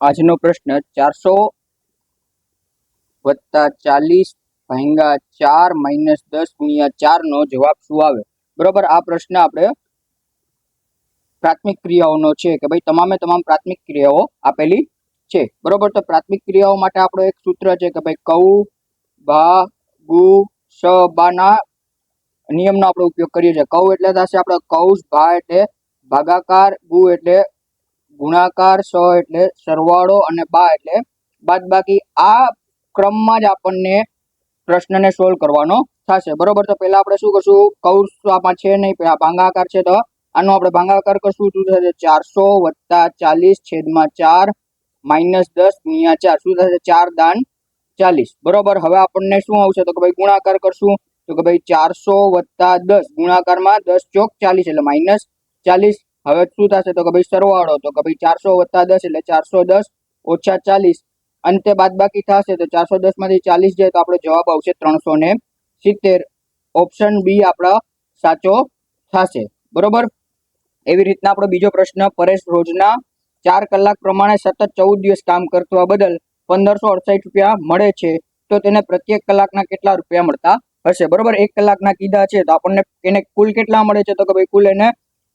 આજનો પ્રશ્ન 400+40 ભાગ્યા 4 - 10 ગુણ્યા 4 નો જવાબ શું આવે? બરોબર, આ પ્રશ્ન આપણે પ્રાથમિક ક્રિયાઓનો છે કે ભાઈ તમામે તમામ પ્રાથમિક ક્રિયાઓ આપેલી છે. બરોબર, તો પ્રાથમિક ક્રિયાઓ માટે આપણો એક સૂત્ર છે કે ભાઈ કૌ ભા ગુ સ બા ના નિયમનો આપણે ઉપયોગ કરીએ છીએ. કૌ એટલે થશે આપણે કૌંસ, ભા એટલે ભાગાકાર, ગુ એટલે ગુણાકાર, સ એટલે સરવાળો અને બા એટલે બાદબાકી. આ ક્રમમાં જ આપણને પ્રશ્નને સોલ્વ કરવાનો થશે. બરોબર, તો પહેલા આપણે શું કરશું, કૌંસ તો આમાં છે નહીં, ભાગાકાર છે તો આનો આપણે ભાગાકાર કરશું. શું થશે? 400+40/4 -10 ગુણ્યા 4 શું થશે? 4 દાન 40. બરોબર, હવે આપણને શું આવશે તો કે ભાઈ ગુણાકાર કરશું. તો કે ભાઈ 400+10 ગુણાકારમાં 10 ચોક 40 એટલે -40. હવે શું થશે તો કે ભાઈ સરવાળો. તો કે ભાઈ 400+10 એટલે 410 - 40. અંતે બાદબાકી થશે તો 410 માંથી 40 જાય તો આપણો જવાબ આવશે 370. ઓપ્શન બી આપણો સાચો થશે. બરોબર, એવી રીતના આપણો બીજો પ્રશ્ન, પરેશ રોજના 4 કલાક પ્રમાણે સતત 14 દિવસ કામ કરવા બદલ 1568 રૂપિયા મળે છે, તો તેને પ્રત્યેક કલાકના કેટલા રૂપિયા મળતા હશે? બરોબર, 1 કલાકના કીધા છે તો આપણને એને કુલ કેટલા મળે છે તો કે ભાઈ કુલ એને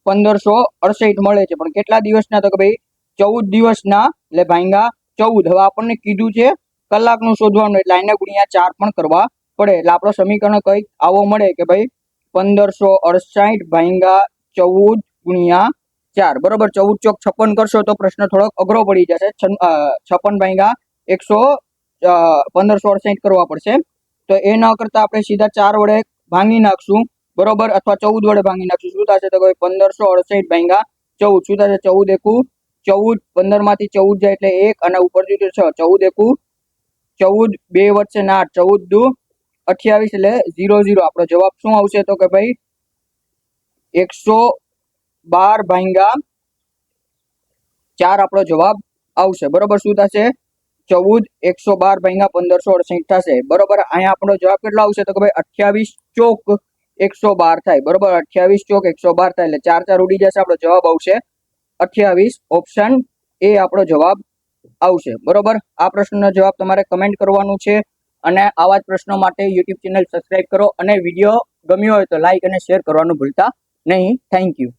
1568 મળે છે, પણ કેટલા દિવસના તો કે ભાઈ 14 દિવસના, એટલે ભાંગા 14. હવે આપણને કીધું છે કલાકનું શોધવાનું, એટલે એને ગુણ્યા 4 પણ કરવા પડે. એટલે આપણો સમીકરણ કંઈક આવો મળે કે ભાઈ 1568 ભાંગા 14 ગુણ્યા 4. બરોબર, 14 ચોક 56 કરશો તો પ્રશ્ન થોડોક અઘરો પડી જશે. 56 ભાંગા 1568 કરવા પડશે. તો એ ન કરતા આપણે સીધા 4 વડે ભાંગી નાખશું. બરોબર, અથવા 14 વડે ભાંગી નાખશું. શું થશે તો 1568 ભાંગા 14 શું થશે? 14 એકુ 14, 15 માંથી 14 જાય એટલે 1 અને ઉપર 6. 14 એકુ 14, 2 વધશે 8, 14 દુ 28 એટલે 00. આપણો જવાબ શું આવશે તો કે ભાઈ 112 ભાંગા 4 આપણો જવાબ આવશે. બરોબર, શું થશે? 14, 112 ભાંગા 1568 થશે. બરોબર, અહીંયા આપણો જવાબ કેટલો આવશે તો કે ભાઈ 28 ચોક 112 થાય. બરોબર, 28 ચોક 112 થાય એટલે 4 4 ઉડી જશે. આપણો જવાબ આવશે 28. ઓપ્શન એ આપણો જવાબ આવશે. બરોબર, આ પ્રશ્નનો જવાબ તમારે કમેન્ટ કરવાનું છે અને આવા જ પ્રશ્નો માટે યુટ્યુબ ચેનલ સબસ્ક્રાઇબ કરો અને વિડીયો ગમ્યો હોય તો લાઈક અને શેર કરવાનું ભૂલતા નહીં. Thank you.